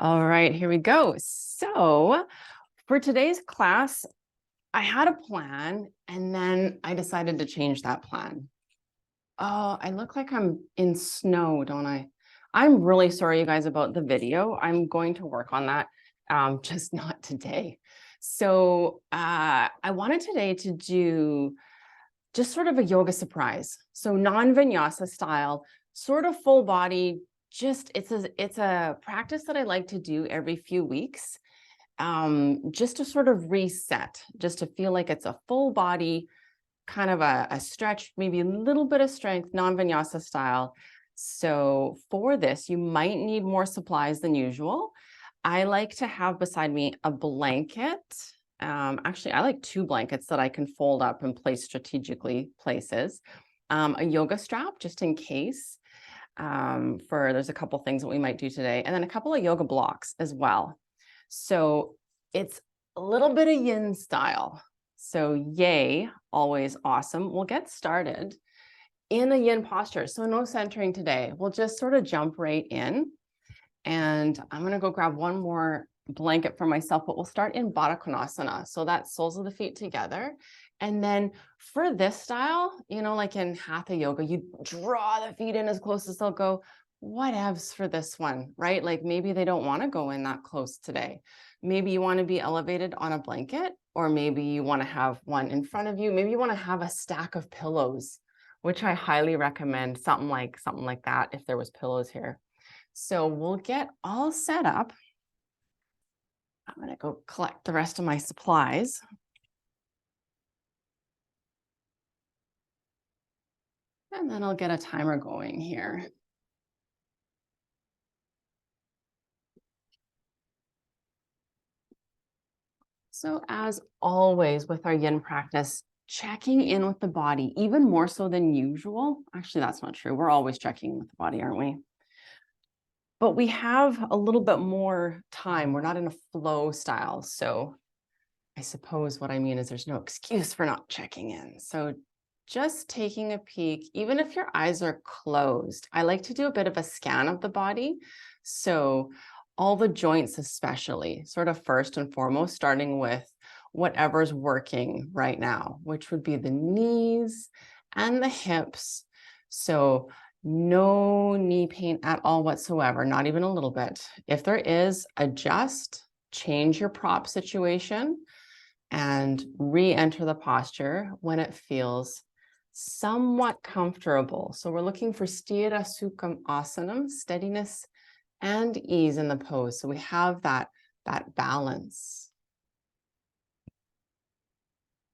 All right, here we go. So for today's class, I had a plan and then I decided to change that plan. Oh, I look like I'm in snow, don't I? I'm really sorry, you guys, about the video. I'm going to work on that, just not today. So I wanted today to do just sort of a yoga surprise. So non-vinyasa style, sort of full body, just it's a practice that I like to do every few weeks, just to sort of reset, just to feel like it's a full body, kind of a stretch, maybe a little bit of strength, non-vinyasa style. So for this, you might need more supplies than usual. I like to have beside me a blanket. Actually, I like 2 blankets that I can fold up and place strategically places. A yoga strap, just in case, there's a couple things that we might do today, and then a couple of yoga blocks as well. So it's a little bit of yin style. So yay, always awesome. We'll get started in a yin posture. So no centering today. We'll just sort of jump right in. And I'm going to go grab one more blanket for myself, but we'll start in Baddha Konasana. So that's soles of the feet together. And then for this style, like in Hatha yoga, you draw the feet in as close as they'll go. Whatevs for this one, right? Like maybe they don't want to go in that close today. Maybe you want to be elevated on a blanket, or maybe you want to have one in front of you. Maybe you want to have a stack of pillows, which I highly recommend, something like that if there was pillows here. So we'll get all set up. I'm going to go collect the rest of my supplies. And then I'll get a timer going here. So as always with our yin practice, checking in with the body, even more so than usual. Actually, that's not true. We're always checking in with the body, aren't we? But we have a little bit more time. We're not in a flow style. So I suppose what I mean is there's no excuse for not checking in. So just taking a peek, even if your eyes are closed, I like to do a bit of a scan of the body. So all the joints, especially, sort of first and foremost, starting with whatever's working right now, which would be the knees and the hips. So no knee pain at all whatsoever, not even a little bit. If there is, adjust, change your prop situation, and re-enter the posture when it feels somewhat comfortable. So we're looking for Sthira Sukham Asanam, steadiness and ease in the pose. So we have that balance.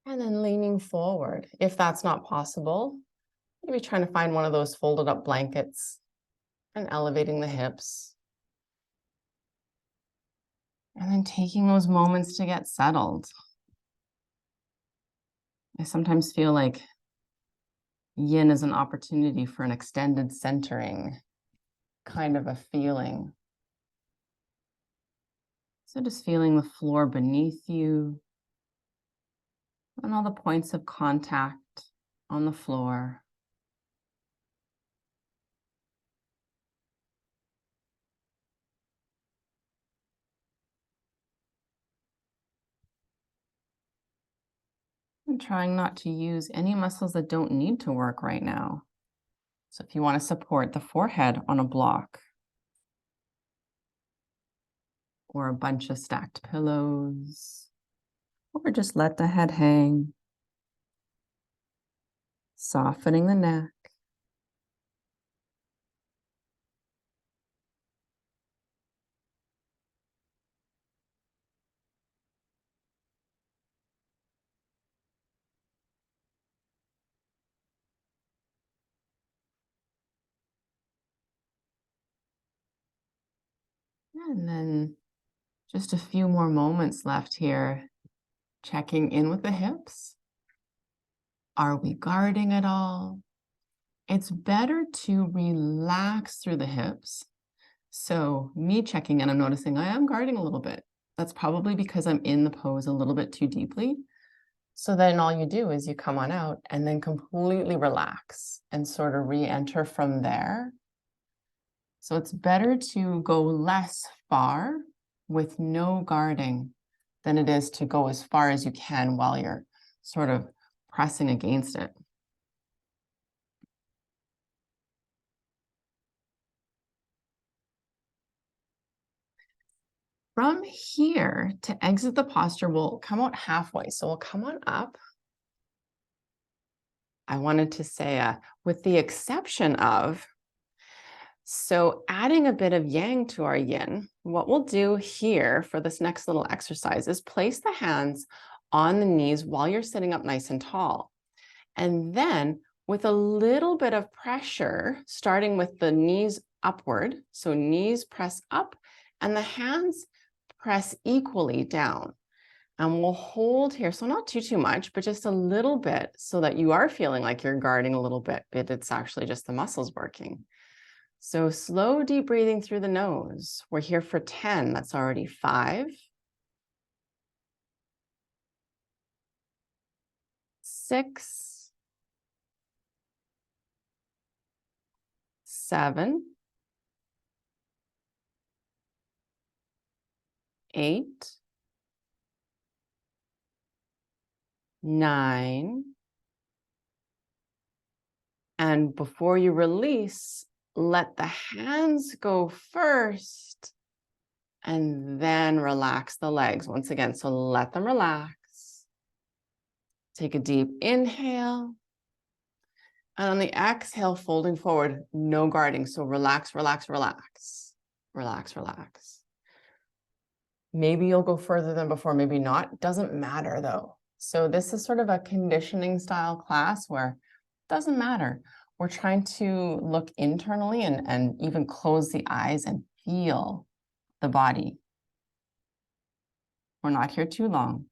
And then leaning forward. If that's not possible, maybe trying to find one of those folded up blankets and elevating the hips. And then taking those moments to get settled. I sometimes feel like yin is an opportunity for an extended centering kind of a feeling. So just feeling the floor beneath you and all the points of contact on the floor. And trying not to use any muscles that don't need to work right now. So if you want to support the forehead on a block or a bunch of stacked pillows, or just let the head hang, softening the neck. And then just a few more moments left here, checking in with the hips. Are we guarding at all? It's better to relax through the hips. So me checking in, I'm noticing I am guarding a little bit. That's probably because I'm in the pose a little bit too deeply. So then all you do is you come on out and then completely relax and sort of re-enter from there. So it's better to go less far with no guarding than it is to go as far as you can while you're sort of pressing against it. From here to exit the posture, we'll come out halfway. So we'll come on up. I wanted to say, with the exception of, so adding a bit of yang to our yin, what we'll do here for this next little exercise is place the hands on the knees while you're sitting up nice and tall. And then with a little bit of pressure, starting with the knees upward, so knees press up and the hands press equally down. And we'll hold here, so not too much, but just a little bit so that you are feeling like you're guarding a little bit, but it's actually just the muscles working. So slow, deep breathing through the nose. We're here for 10, that's already 5. 6. 7. 8. 9. And before you release, let the hands go first and then relax the legs once again. So let them relax. Take a deep inhale. And on the exhale, folding forward, no guarding. So relax, relax, relax, relax, relax. Maybe you'll go further than before, maybe not. Doesn't matter though. So this is sort of a conditioning style class where it doesn't matter. We're trying to look internally and even close the eyes and feel the body. We're not here too long.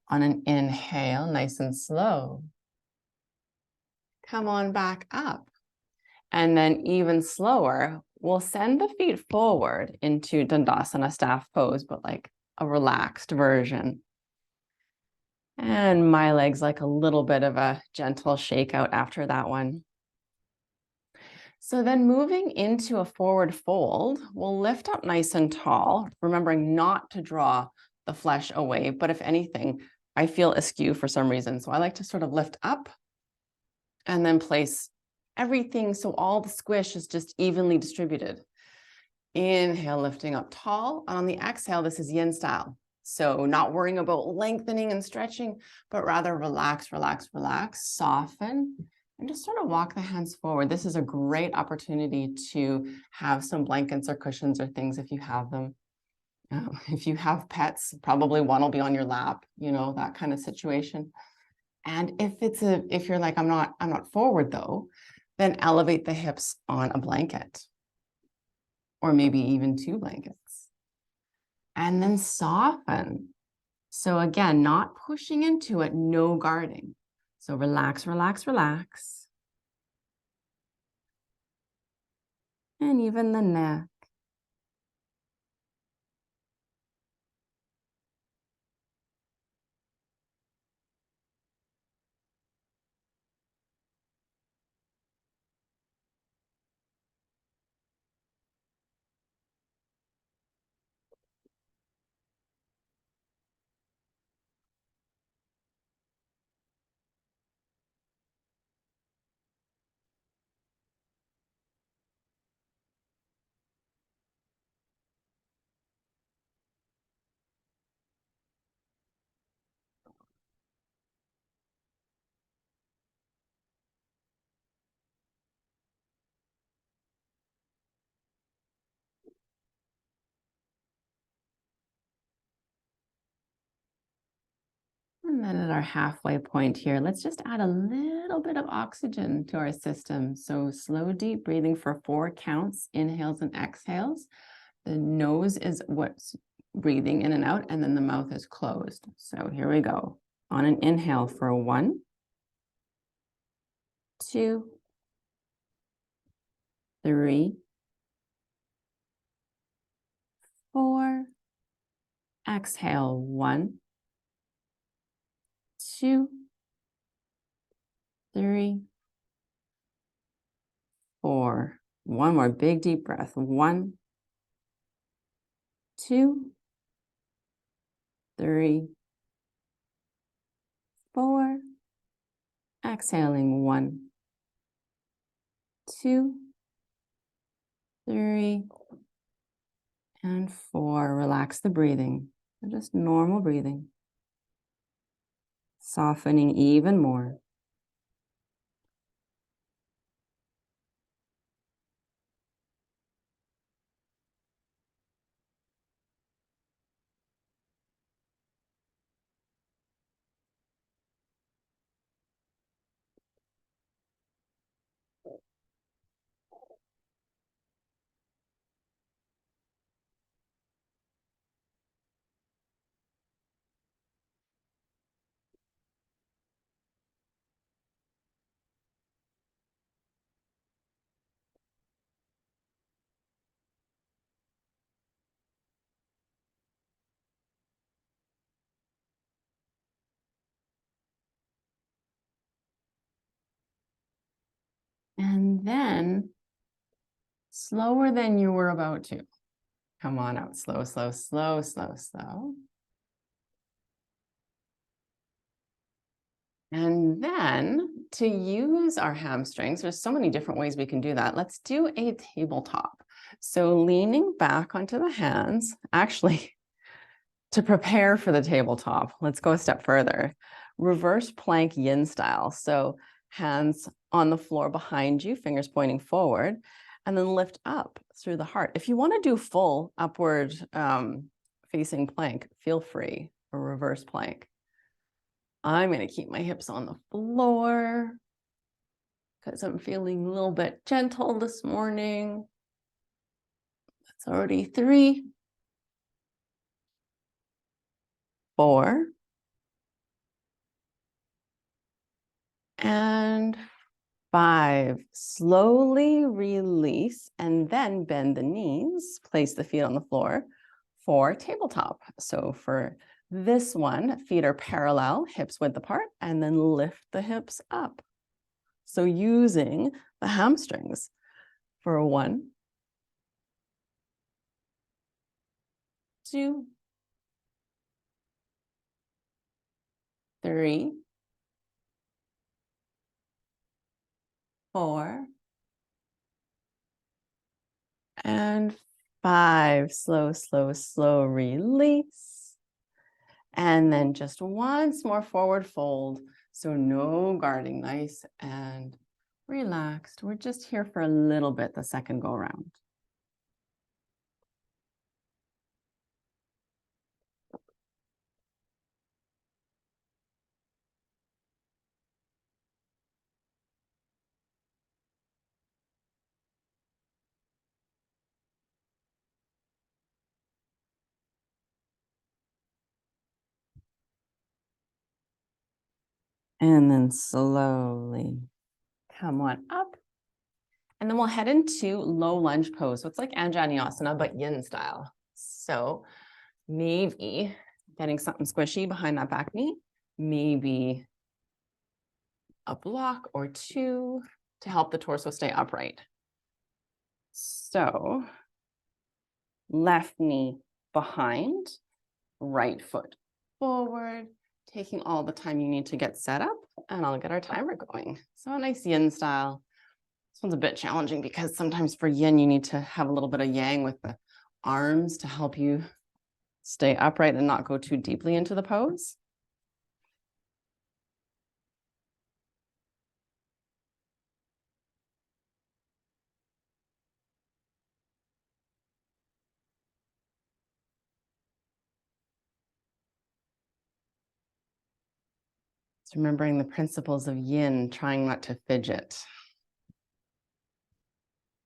On an inhale, nice and slow. Come on back up. And then even slower, we'll send the feet forward into Dandasana staff pose, but like a relaxed version. And my legs like a little bit of a gentle shake out after that one. So then moving into a forward fold, we'll lift up nice and tall, remembering not to draw the flesh away, but if anything, I feel askew for some reason. So I like to sort of lift up and then place everything so all the squish is just evenly distributed. Inhale, lifting up tall. And on the exhale, this is yin style. So not worrying about lengthening and stretching, but rather relax, relax, relax, soften, and just sort of walk the hands forward. This is a great opportunity to have some blankets or cushions or things if you have them. If you have pets, probably one will be on your lap, you know, that kind of situation. And if you're like, I'm not forward though, then elevate the hips on a blanket or maybe even 2 blankets. And then soften. So again, not pushing into it, no guarding. So relax, relax, relax. And even the neck. And then at our halfway point here, let's just add a little bit of oxygen to our system. So slow, deep breathing for 4 counts, inhales and exhales. The nose is what's breathing in and out, and then the mouth is closed. So here we go. On an inhale for 1, 2, 3, 4. Exhale, 1, 2, 3, 4. One more big deep breath. 1, 2, 3, 4. Exhaling. 1, 2, 3, and 4. Relax the breathing. Just normal breathing. Softening even more. And then slower than you were about to. Come on out. Slow, slow, slow, slow, slow. And then to use our hamstrings, there's so many different ways we can do that. Let's do a tabletop. So leaning back onto the hands, actually, to prepare for the tabletop, let's go a step further. Reverse plank yin style. So hands on the floor behind you, fingers pointing forward, and then lift up through the heart. If you want to do full upward facing plank, feel free, or reverse plank. I'm going to keep my hips on the floor because I'm feeling a little bit gentle this morning. That's already 3, 4, and 5. Slowly release and then bend the knees. Place the feet on the floor for tabletop. So for this one, feet are parallel, hips width apart, and then lift the hips up. So using the hamstrings for 1, 2, 3, 4, and 5. Slow, slow, slow release. And then just once more forward fold. So no guarding, nice and relaxed. We're just here for a little bit the second go around. And then slowly come on up. And then we'll head into low lunge pose. So it's like Anjaneyasana, but yin style. So maybe getting something squishy behind that back knee, maybe a block or 2 to help the torso stay upright. So left knee behind, right foot forward, taking all the time you need to get set up, and I'll get our timer going. So a nice yin style. This one's a bit challenging because sometimes for yin, you need to have a little bit of yang with the arms to help you stay upright and not go too deeply into the pose. It's remembering the principles of yin, trying not to fidget,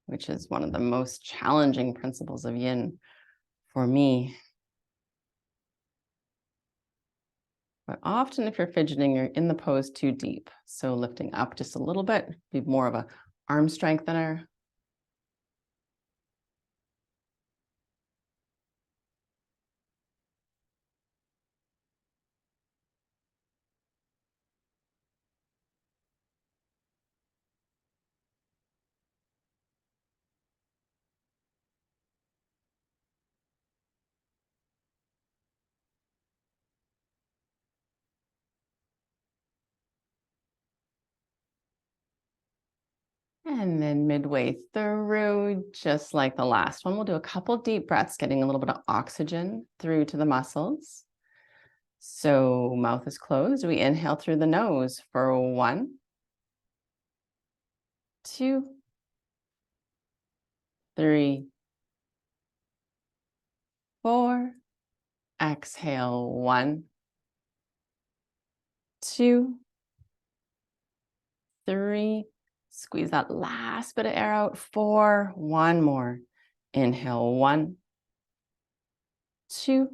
which is one of the most challenging principles of yin for me. But often if you're fidgeting, you're in the pose too deep. So lifting up just a little bit, be more of a arm strengthener. And then midway through, just like the last one, we'll do a couple deep breaths, getting a little bit of oxygen through to the muscles. So mouth is closed. We inhale through the nose for 1, 2, 3, 4. Exhale, 1, 2, 3. Squeeze that last bit of air out. 4. One more. Inhale, 1, 2,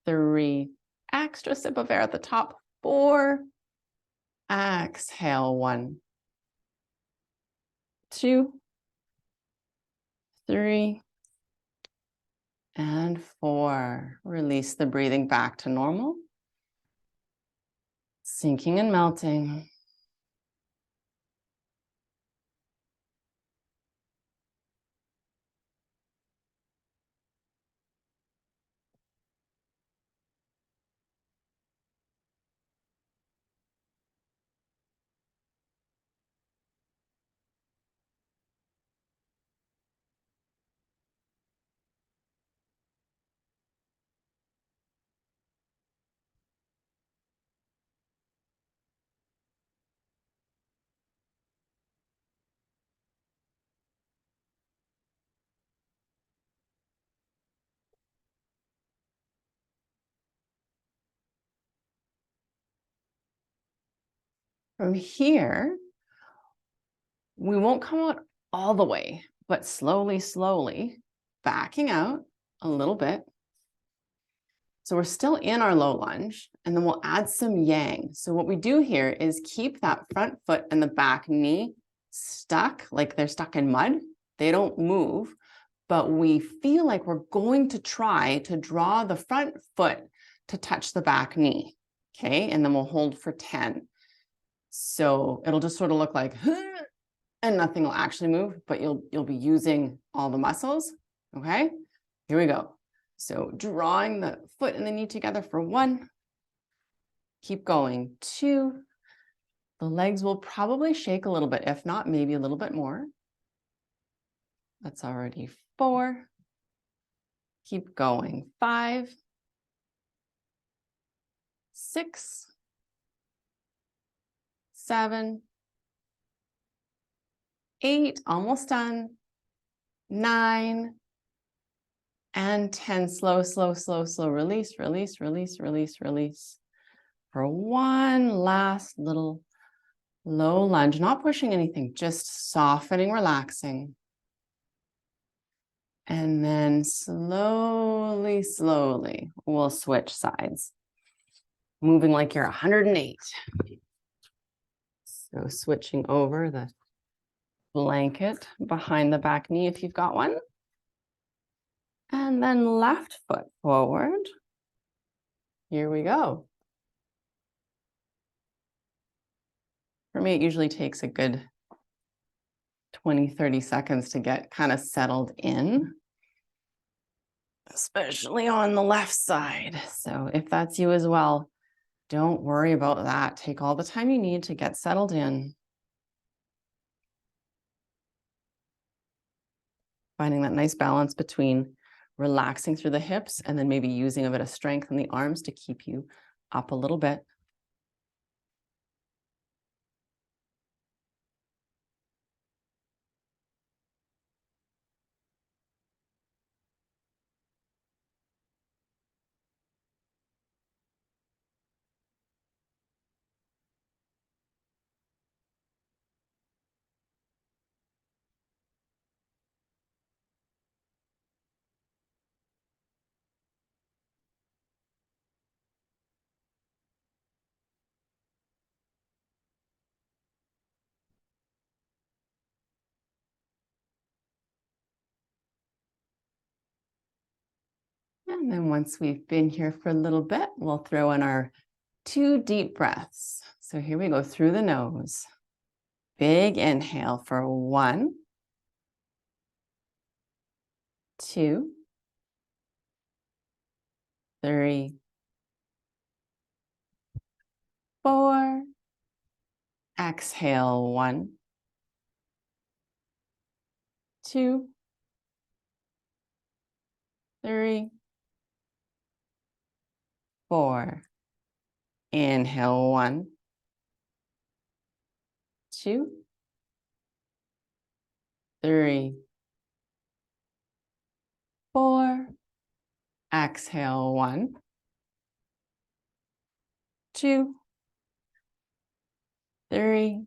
3. Extra sip of air at the top. 4. Exhale, 1, 2, 3, and 4. Release the breathing back to normal. Sinking and melting. From here, we won't come out all the way, but slowly, slowly backing out a little bit. So we're still in our low lunge, and then we'll add some yang. So what we do here is keep that front foot and the back knee stuck, like they're stuck in mud. They don't move, but we feel like we're going to try to draw the front foot to touch the back knee. Okay, and then we'll hold for 10. So it'll just sort of look like, and nothing will actually move, but you'll be using all the muscles. Okay, here we go. So drawing the foot and the knee together for 1. Keep going. 2. The legs will probably shake a little bit. If not, maybe a little bit more. That's already 4. Keep going. 5, 6, 7, 8, almost done. 9, and 10. Slow, slow, slow, slow. Release, release, release, release, release. For one last little low lunge, not pushing anything, just softening, relaxing. And then slowly, slowly, we'll switch sides. Moving like you're 108. So switching over the blanket behind the back knee if you've got one. And then left foot forward. Here we go. For me, it usually takes a good 20, 30 seconds to get kind of settled in, especially on the left side. So if that's you as well, don't worry about that. Take all the time you need to get settled in. Finding that nice balance between relaxing through the hips and then maybe using a bit of strength in the arms to keep you up a little bit. And then once we've been here for a little bit, we'll throw in our 2 deep breaths. So here we go through the nose. Big inhale for 1, 2, 3, 4. Exhale, 1, 2, 3, 4. Inhale, 1, 2, 3, 4. Exhale, 1, 2, 3,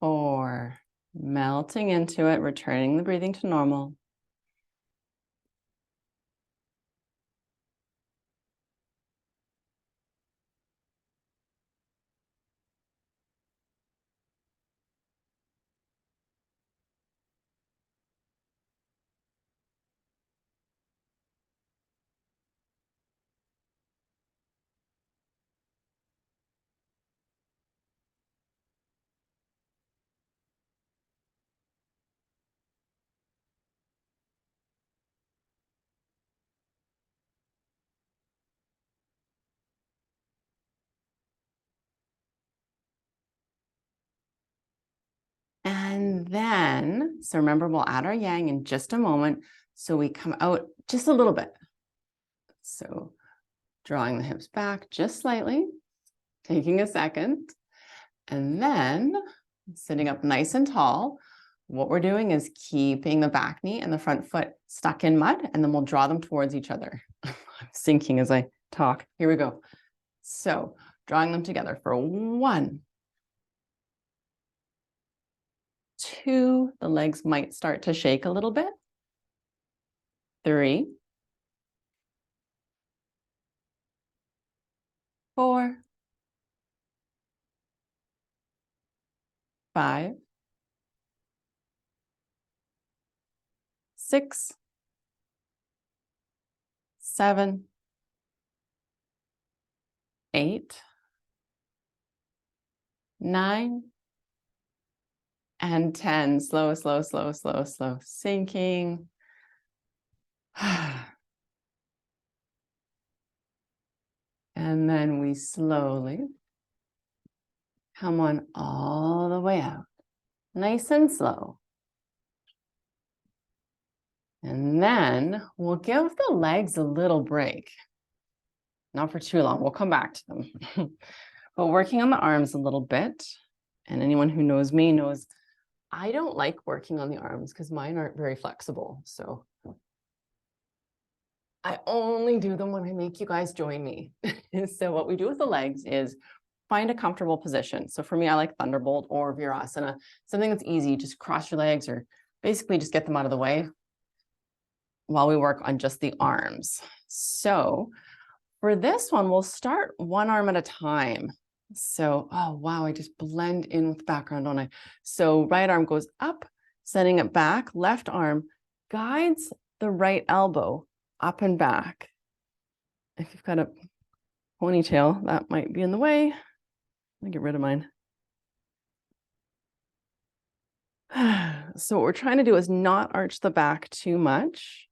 4. Melting into it, returning the breathing to normal. And then, so remember, we'll add our yang in just a moment. So we come out just a little bit. So drawing the hips back just slightly, taking a second, and then sitting up nice and tall. What we're doing is keeping the back knee and the front foot stuck in mud, and then we'll draw them towards each other. I'm sinking as I talk. Here we go. So drawing them together for 1, 2, the legs might start to shake a little bit. 3, 4, 5, 6, 7, 8, 9, and 10. Slow, slow, slow, slow, slow. Sinking. And then we slowly come on all the way out. Nice and slow. And then we'll give the legs a little break. Not for too long. We'll come back to them. But working on the arms a little bit. And anyone who knows me knows I don't like working on the arms because mine aren't very flexible. So I only do them when I make you guys join me. So what we do with the legs is find a comfortable position. So for me, I like Thunderbolt or Virasana, something that's easy. Just cross your legs or basically just get them out of the way while we work on just the arms. So for this one, we'll start one arm at a time. So, oh, wow, I just blend in with the background, don't I? So right arm goes up, sending it back. Left arm guides the right elbow up and back. If you've got a ponytail, that might be in the way. Let me get rid of mine. So what we're trying to do is not arch the back too much,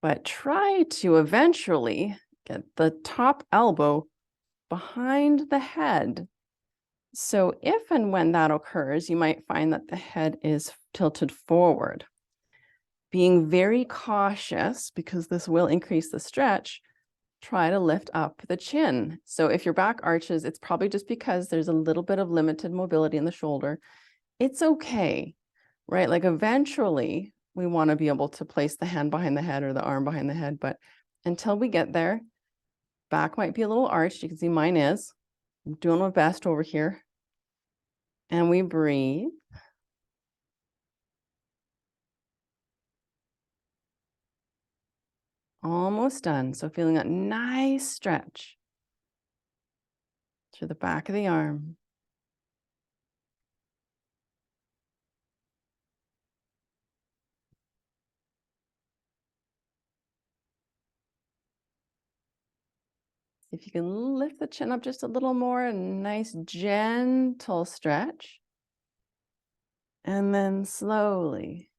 but try to eventually get the top elbow behind the head. So if and when that occurs, you might find that the head is tilted forward. Being very cautious, because this will increase the stretch, try to lift up the chin. So if your back arches, it's probably just because there's a little bit of limited mobility in the shoulder. It's okay, right? Like eventually we want to be able to place the hand behind the head or the arm behind the head, but until we get there, back might be a little arched. You can see mine is. I'm doing my best over here. And we breathe. Almost done. So feeling that nice stretch through the back of the arm. See if you can lift the chin up just a little more, a nice gentle stretch. And then slowly,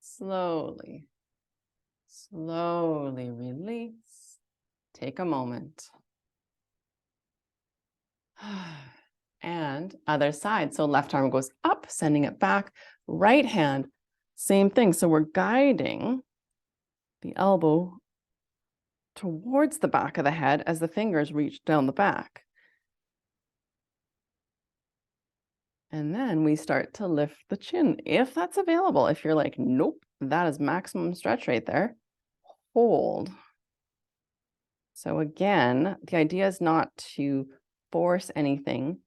slowly, slowly release. Take a moment. And other side. So left arm goes up, sending it back. Right hand, same thing. So we're guiding the elbow towards the back of the head as the fingers reach down the back. And then we start to lift the chin, if that's available. If you're like, nope, that is maximum stretch right there, hold. So again, the idea is not to force anything,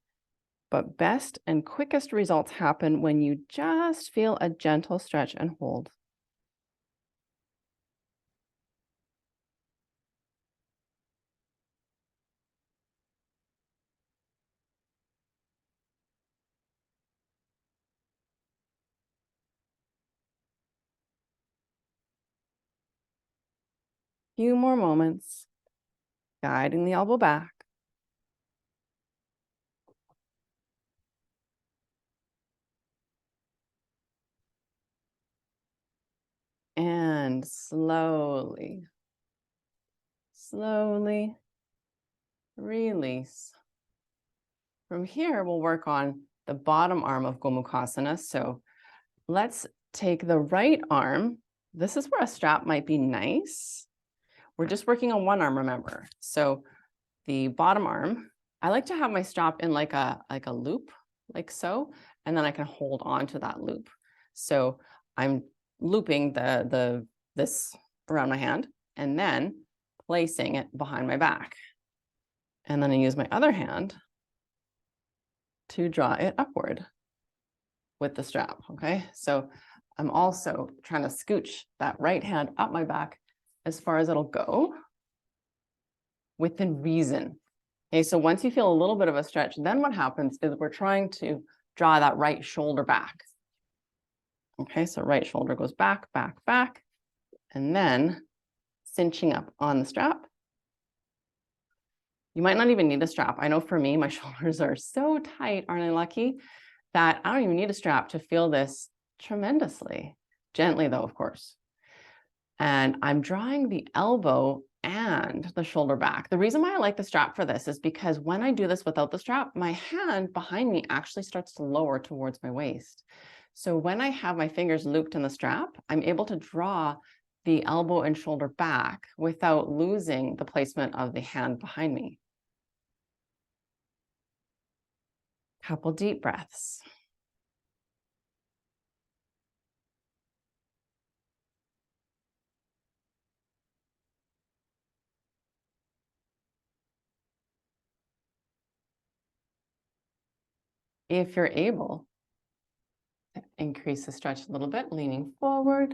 but best and quickest results happen when you just feel a gentle stretch and hold. Few more moments, guiding the elbow back. And slowly, slowly release. From here, we'll work on the bottom arm of Gomukhasana. So let's take the right arm. This is where a strap might be nice. We're just working on one arm, remember. So the bottom arm, I like to have my strap in like a loop, like so, and then I can hold on to that loop. So I'm looping this around my hand and then placing it behind my back. And then I use my other hand to draw it upward with the strap, okay? So I'm also trying to scooch that right hand up my back as far as it'll go within reason. Okay, so once you feel a little bit of a stretch, then what happens is we're trying to draw that right shoulder back. Okay, so right shoulder goes back, back, back, and then cinching up on the strap. You might not even need a strap. I know for me, my shoulders are so tight, aren't I lucky, that I don't even need a strap to feel this tremendously. Gently though, of course. And I'm drawing the elbow and the shoulder back. The reason why I like the strap for this is because when I do this without the strap, my hand behind me actually starts to lower towards my waist. So when I have my fingers looped in the strap, I'm able to draw the elbow and shoulder back without losing the placement of the hand behind me. Couple deep breaths. If you're able, increase the stretch a little bit, leaning forward.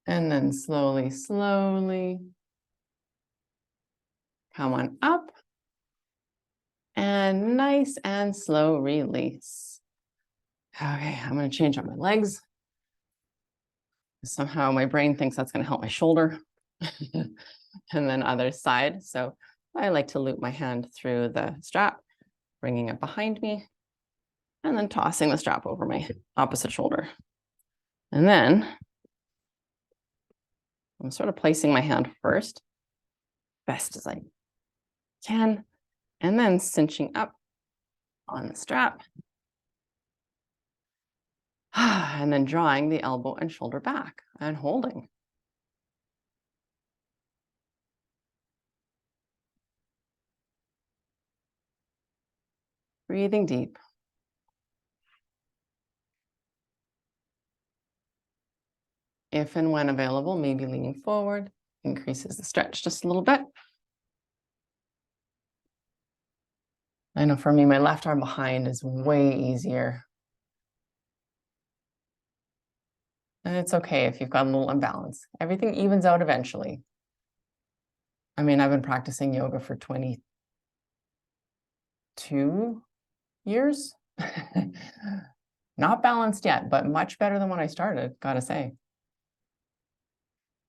And then slowly, slowly come on up. And nice and slow release. Okay, I'm going to change up my legs. Somehow my brain thinks that's going to help my shoulder. And then other side. So I like to loop my hand through the strap, bringing it behind me, and then tossing the strap over my opposite shoulder. And then I'm sort of placing my hand first, best as I can, and then cinching up on the strap. And then drawing the elbow and shoulder back and holding. Breathing deep. If and when available, maybe leaning forward, increases the stretch just a little bit. I know for me, my left arm behind is way easier. And it's okay if you've got a little imbalance. Everything evens out eventually. I mean, I've been practicing yoga for 22 years. Not balanced yet, but much better than when I started, gotta say.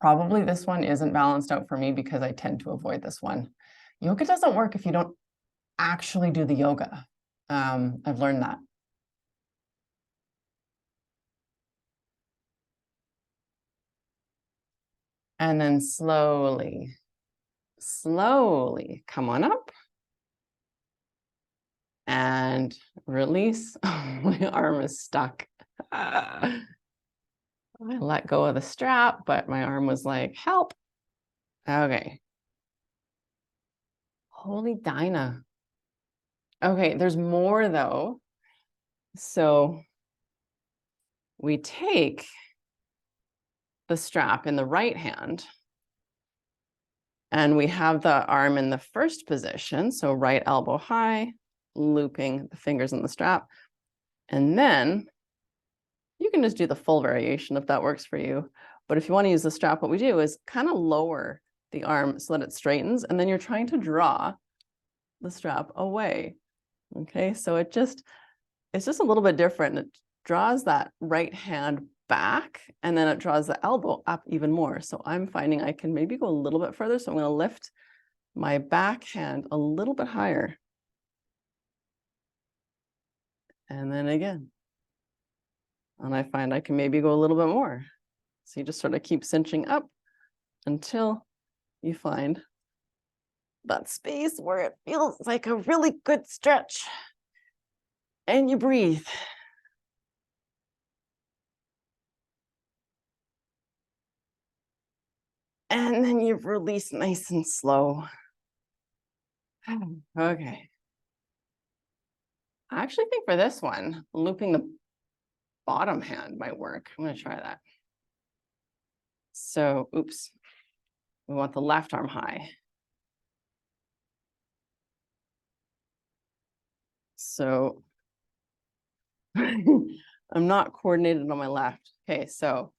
Probably this one isn't balanced out for me because I tend to avoid this one. Yoga doesn't work if you don't actually do the yoga. I've learned that. And then slowly, slowly come on up. And release. Oh, my arm is stuck. I let go of the strap, but my arm was like, help. Okay. Holy Dinah. Okay, there's more though. So we take the strap in the right hand and we have the arm in the first position. So right elbow high, looping the fingers in the strap. And then you can just do the full variation if that works for you. But if you want to use the strap, what we do is kind of lower the arm so that it straightens, and then you're trying to draw the strap away. Okay, so it's just a little bit different. It draws that right hand back, and then it draws the elbow up even more. So I'm finding I can maybe go a little bit further. So I'm going to lift my back hand a little bit higher. And then again. And I find I can maybe go a little bit more. So you just sort of keep cinching up until you find that space where it feels like a really good stretch. And you breathe. And then you release nice and slow. Okay. I actually think for this one, looping the bottom hand might work. I'm going to try that. So, oops. We want the left arm high. So I'm not coordinated on my left. Okay, so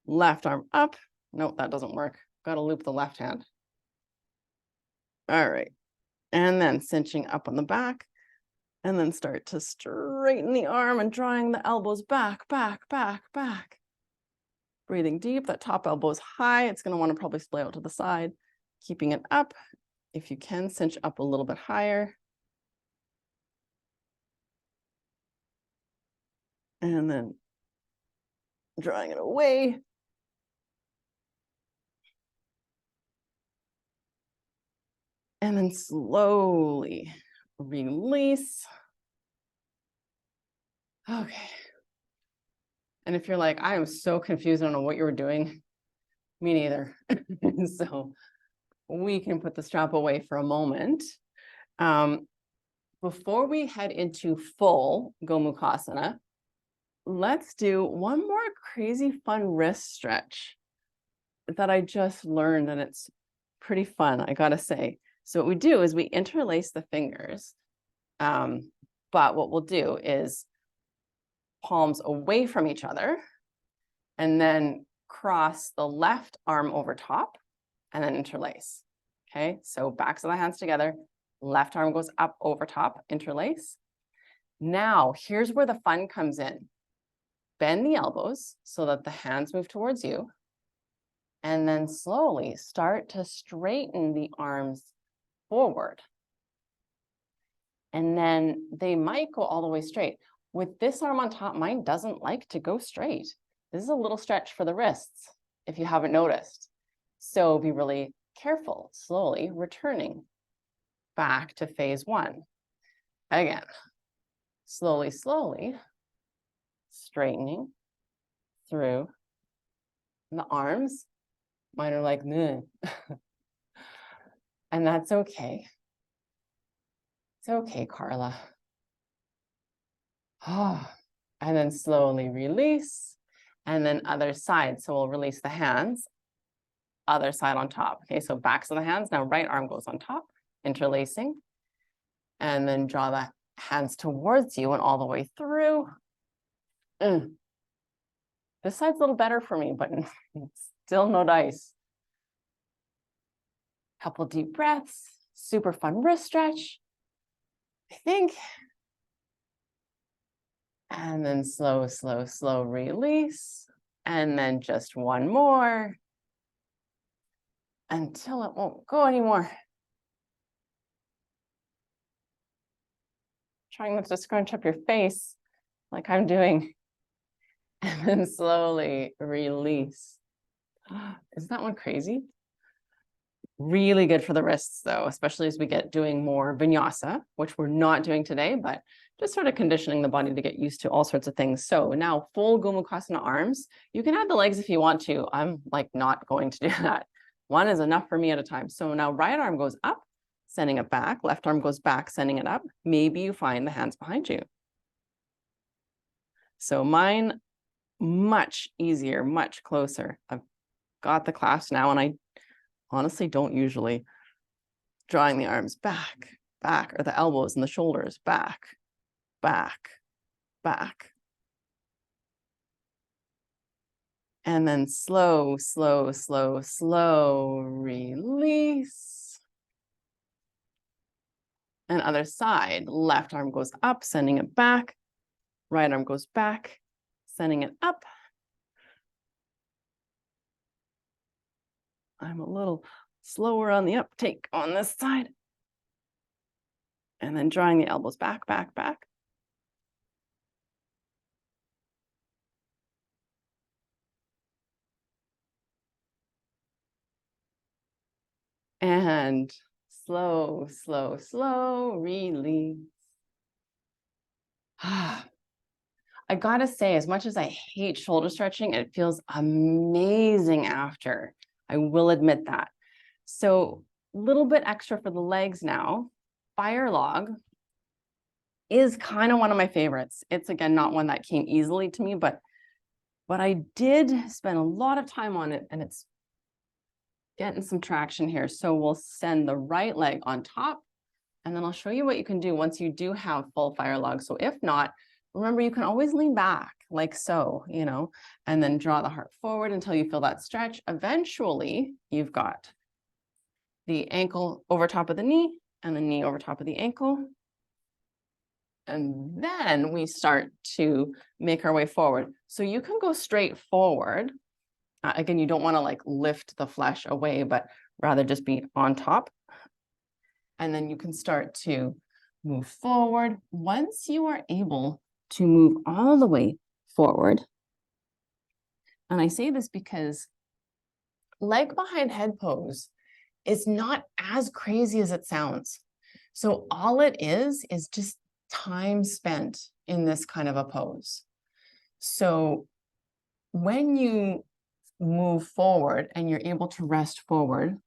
left arm up. Nope, that doesn't work. Got to loop the left hand. All right. And then cinching up on the back. And then start to straighten the arm and drawing the elbows back, back, back, back. Breathing deep. That top elbow is high. It's going to want to probably splay out to the side. Keeping it up. If you can, cinch up a little bit higher. And then drawing it away. And then slowly release. Okay. And if you're like, I am so confused, I don't know what you were doing. Me neither. So we can put the strap away for a moment. Before we head into full Gomukhasana, let's do one more crazy fun wrist stretch that I just learned, and it's pretty fun, I gotta say. So what we do is we interlace the fingers, but what we'll do is palms away from each other, and then cross the left arm over top, and then interlace. Okay, so backs of the hands together, left arm goes up over top, interlace. Now, here's where the fun comes in. Bend the elbows so that the hands move towards you. And then slowly start to straighten the arms forward. And then they might go all the way straight. With this arm on top, mine doesn't like to go straight. This is a little stretch for the wrists, if you haven't noticed. So be really careful, slowly returning back to phase one. Again, slowly, slowly straightening through the arms. Mine are like, and that's okay. It's okay, Carla. And then slowly release, and then other side. So we'll release the hands, other side on top. Okay, so backs of the hands. Now right arm goes on top, interlacing, and then draw the hands towards you and all the way through. This side's a little better for me, but still no dice. Couple deep breaths, super fun wrist stretch, I think. And then slow, slow, slow release. And then just one more until it won't go anymore. Trying not to scrunch up your face like I'm doing. And then slowly release. Isn't that one crazy? Really good for the wrists though, especially as we get doing more vinyasa, which we're not doing today, but just sort of conditioning the body to get used to all sorts of things. So now full Gomukhasana arms. You can add the legs if you want to. I'm like not going to do that. One is enough for me at a time. So now right arm goes up, sending it back. Left arm goes back, sending it up. Maybe you find the hands behind you. So mine, much easier, much closer. I've got the class now, and I honestly don't usually. Drawing the arms back, back, or the elbows and the shoulders back, back, back. And then slow, slow, slow, slow, release. And other side, left arm goes up, sending it back. Right arm goes back, sending it up. I'm a little slower on the uptake on this side. And then drawing the elbows back, back, back. And slow, slow, slow, release. I gotta say, as much as I hate shoulder stretching, it feels amazing after. I will admit that. So a little bit extra for the legs now. Fire log is kind of one of my favorites. It's again, not one that came easily to me, but I did spend a lot of time on it, and it's getting some traction here. So we'll send the right leg on top, and then I'll show you what you can do once you do have full fire log. So if not, remember, you can always lean back like so, and then draw the heart forward until you feel that stretch. Eventually, you've got the ankle over top of the knee and the knee over top of the ankle. And then we start to make our way forward. So you can go straight forward. Again, you don't want to like lift the flesh away, but rather just be on top. And then you can start to move forward. Once you are able to move all the way forward, and I say this because leg behind head pose is not as crazy as it sounds. So all it is just time spent in this kind of a pose. So when you move forward and you're able to rest forward,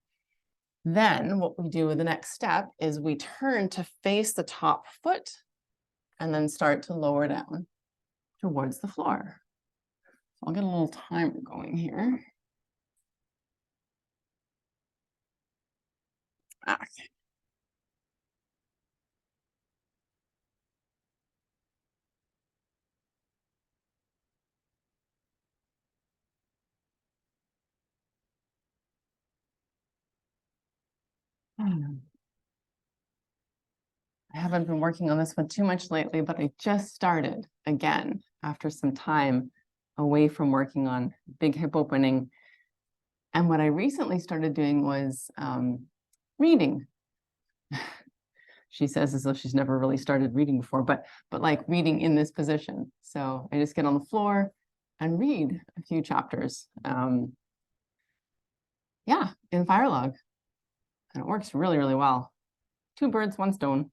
then what we do with the next step is we turn to face the top foot and then start to lower down towards the floor. So I'll get a little timer going here. Okay. I haven't been working on this one too much lately, but I just started again after some time away from working on big hip opening. And what I recently started doing was reading. She says as though she's never really started reading before, but like reading in this position. So I just get on the floor and read a few chapters. Yeah, in fire log. And it works really, really well. 2 birds, 1 stone.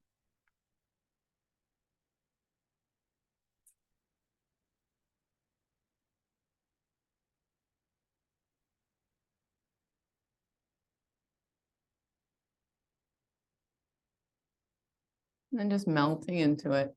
And then just melting into it.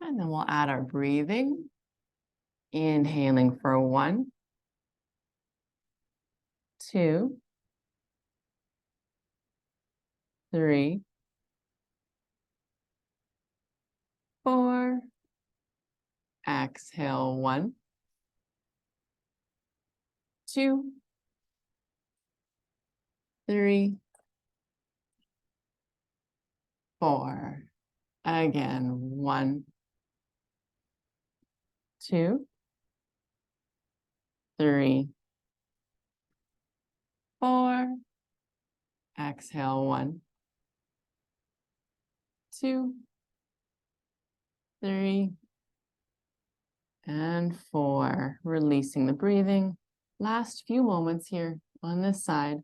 And then we'll add our breathing. Inhaling for 1, 2, 3, 4. Exhale, 1, 2, 3, 4. Again, 1, 2, 3, 4. Exhale, 1, 2, 3, and 4. Releasing the breathing. Last few moments here on this side.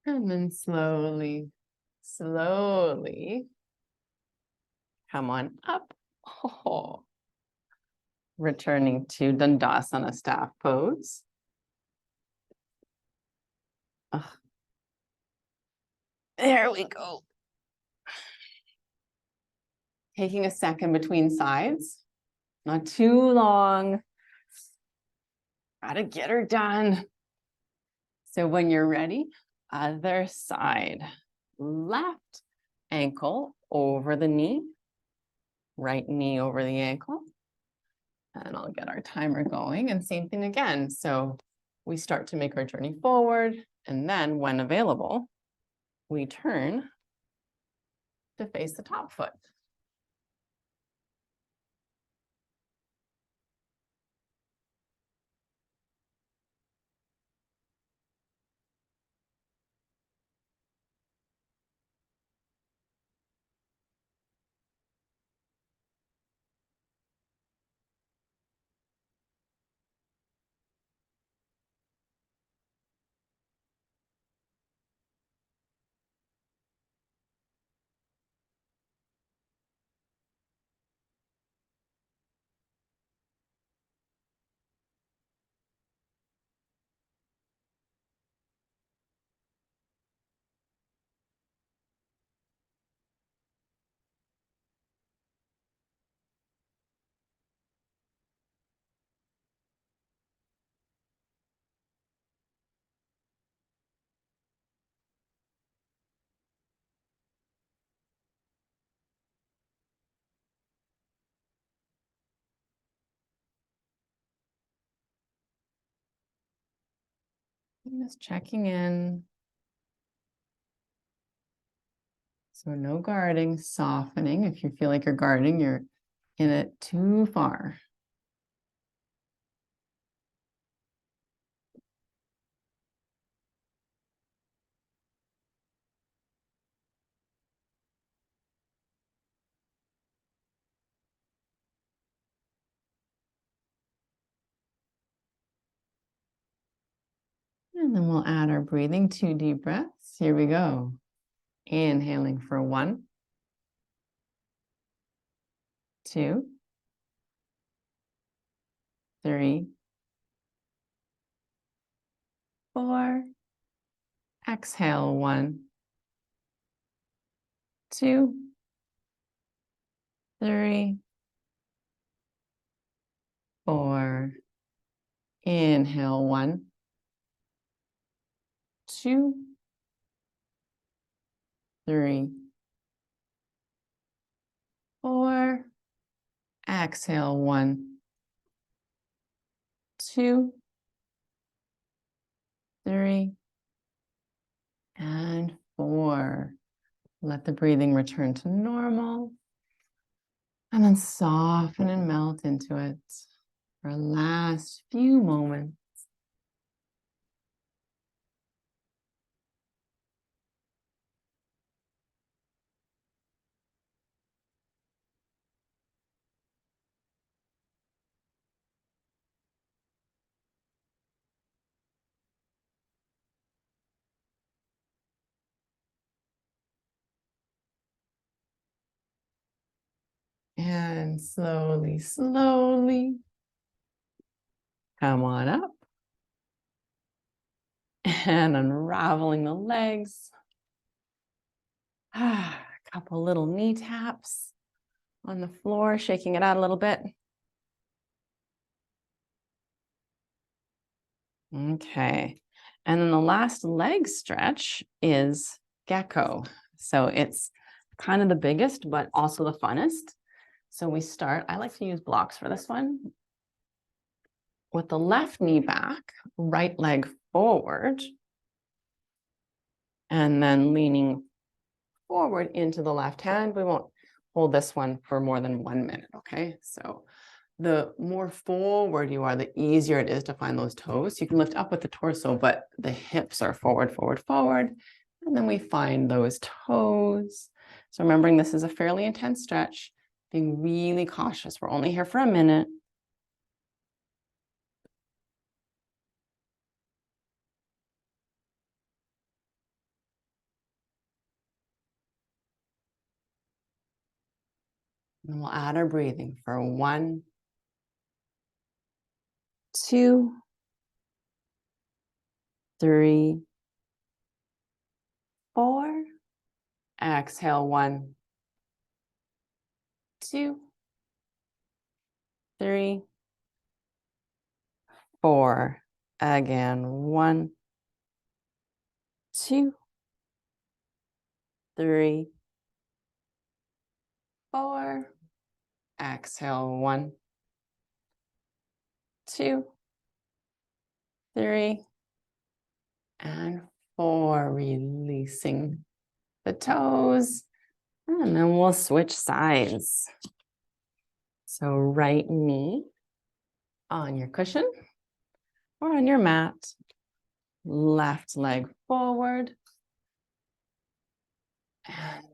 And then slowly, slowly come on up. Oh. Returning to Dandasana staff pose. There we go. Taking a second between sides, not too long. Gotta get her done. So when you're ready, other side. Left ankle over the knee, right knee over the ankle. And I'll get our timer going, and same thing again. So we start to make our journey forward, and then when available, we turn to face the top foot. Just checking in. So no guarding, softening. If you feel like you're guarding, you're in it too far. And then we'll add our breathing, 2 deep breaths. Here we go. Inhaling for 1, 2, 3, 4. Exhale, 1, 2, 3, 4. Inhale, 1, 2, 3, 4. Exhale, 1, 2, 3, and 4. Let the breathing return to normal. And then soften and melt into it for a last few moments. And slowly, slowly come on up. and unraveling the legs. A couple little knee taps on the floor, shaking it out a little bit. Okay. And then the last leg stretch is gecko. So it's kind of the biggest, but also the funnest. So we start, I like to use blocks for this one, with the left knee back, right leg forward, and then leaning forward into the left hand. We won't hold this one for more than 1 minute, okay? So the more forward you are, the easier it is to find those toes. You can lift up with the torso, but the hips are forward, forward, forward. And then we find those toes. So remembering this is a fairly intense stretch, being really cautious. We're only here for a minute. And we'll add our breathing for 1, 2, 3, 4. Exhale, 1, 2, 3, 4. Again, 1, 2, 3, 4. Exhale, 1, 2, 3, and 4. Releasing the toes. And then we'll switch sides. So right knee on your cushion or on your mat. Left leg forward. And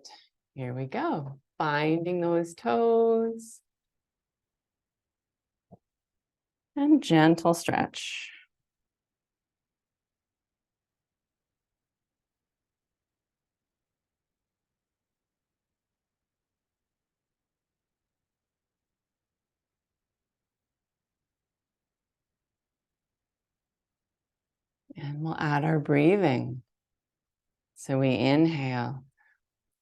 here we go. Finding those toes. And gentle stretch. And we'll add our breathing. So we inhale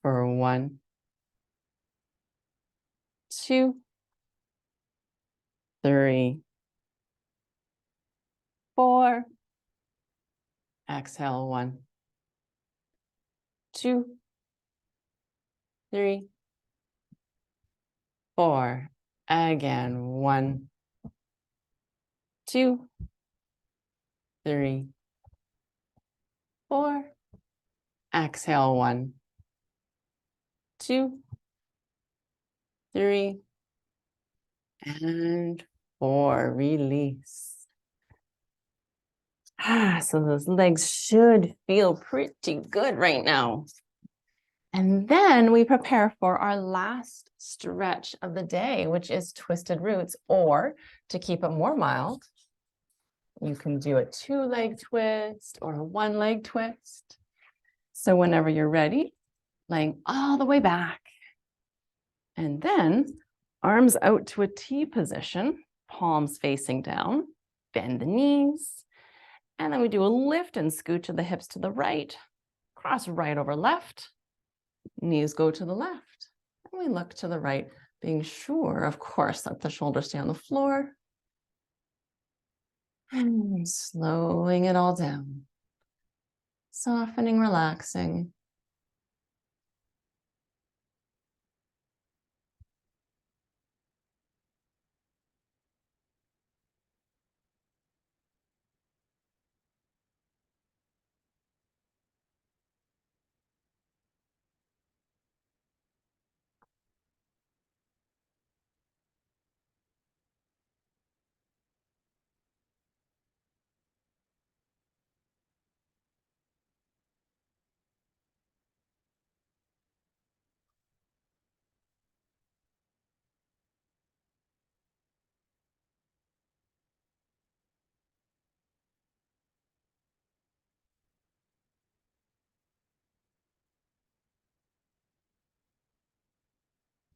for 1, 2, 3, 4. Exhale, 1, 2, 3, 4. Again, 1, 2, 3, 4. Exhale, 1, 2, 3, and 4. Release. So those legs should feel pretty good right now. And then we prepare for our last stretch of the day, which is twisted roots, or to keep it more mild, you can do a 2-leg twist or a 1-leg twist. So whenever you're ready, laying all the way back. And then arms out to a T position, palms facing down, bend the knees. And then we do a lift and scooch of the hips to the right, cross right over left, knees go to the left. And we look to the right, being sure, of course, that the shoulders stay on the floor. And slowing it all down. Softening, relaxing.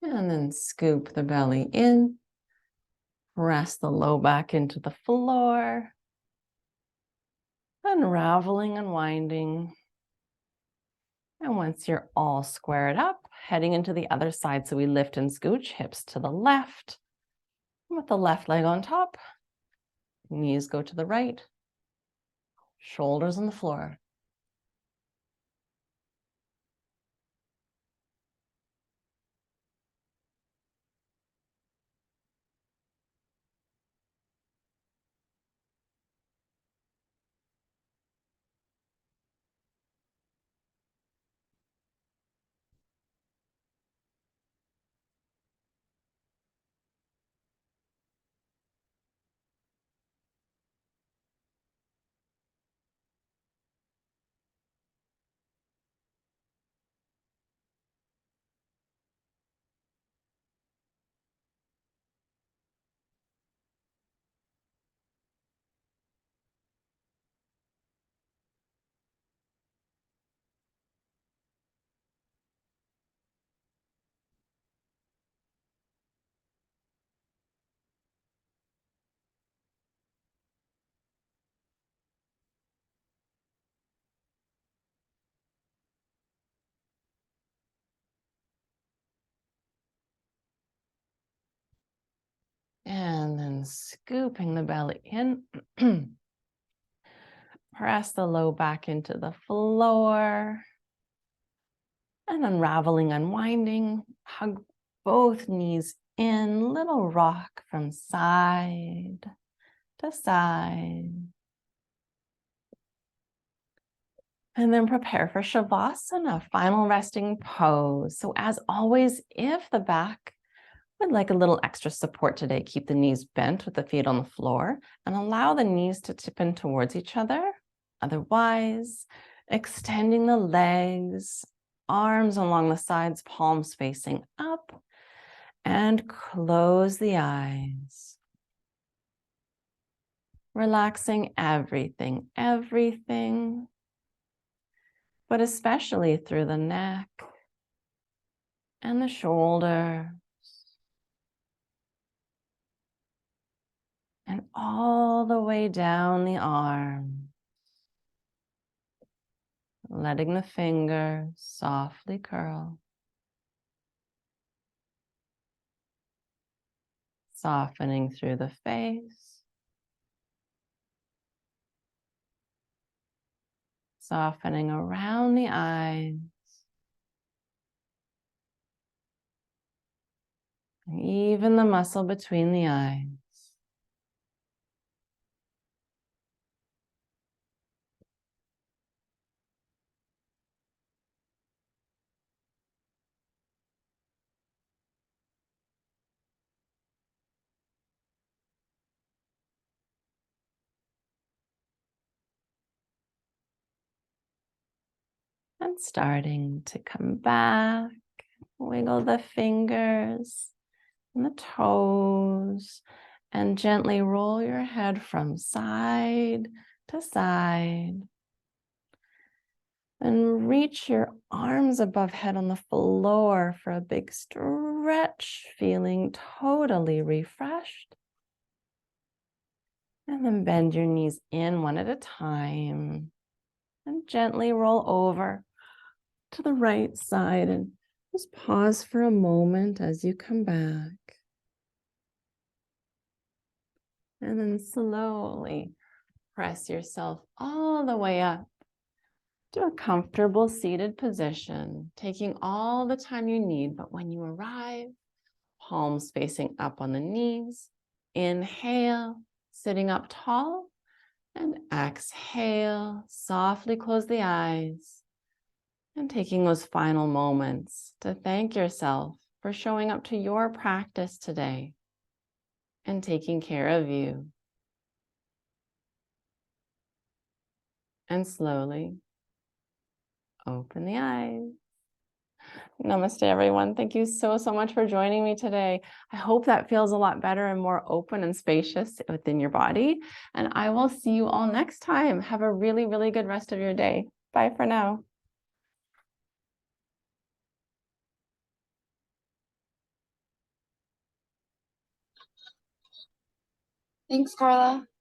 And then scoop the belly in. Press the low back into the floor. unraveling and winding. And once you're all squared up, heading into the other side. So we lift and scooch, hips to the left, with the left leg on top. Knees go to the right, shoulders on the floor. And then scooping the belly in. Press the low back into the floor. And unraveling, unwinding. Hug both knees in. Little rock from side to side. And then prepare for Shavasana, final resting pose. So as always, if the back would like a little extra support today, keep the knees bent with the feet on the floor and allow the knees to tip in towards each other. Otherwise, extending the legs, arms along the sides, palms facing up, and close the eyes. Relaxing everything, but especially through the neck and the shoulder, and all the way down the arm. Letting the fingers softly curl. Softening through the face. Softening around the eyes. And even the muscle between the eyes. And starting to come back. Wiggle the fingers and the toes. And gently roll your head from side to side. And reach your arms above head on the floor for a big stretch, feeling totally refreshed. And then bend your knees in one at a time. And gently roll over to the right side. And just pause for a moment as you come back. And then slowly press yourself all the way up to a comfortable seated position, taking all the time you need. But when you arrive, palms facing up on the knees, inhale, sitting up tall, and exhale, softly close the eyes, and taking those final moments to thank yourself for showing up to your practice today and taking care of you. And slowly open the eyes. Namaste, everyone. Thank you so much for joining me today. I hope that feels a lot better and more open and spacious within your body. And I will see you all next time. Have a really, really good rest of your day. Bye for now. Thanks, Carla.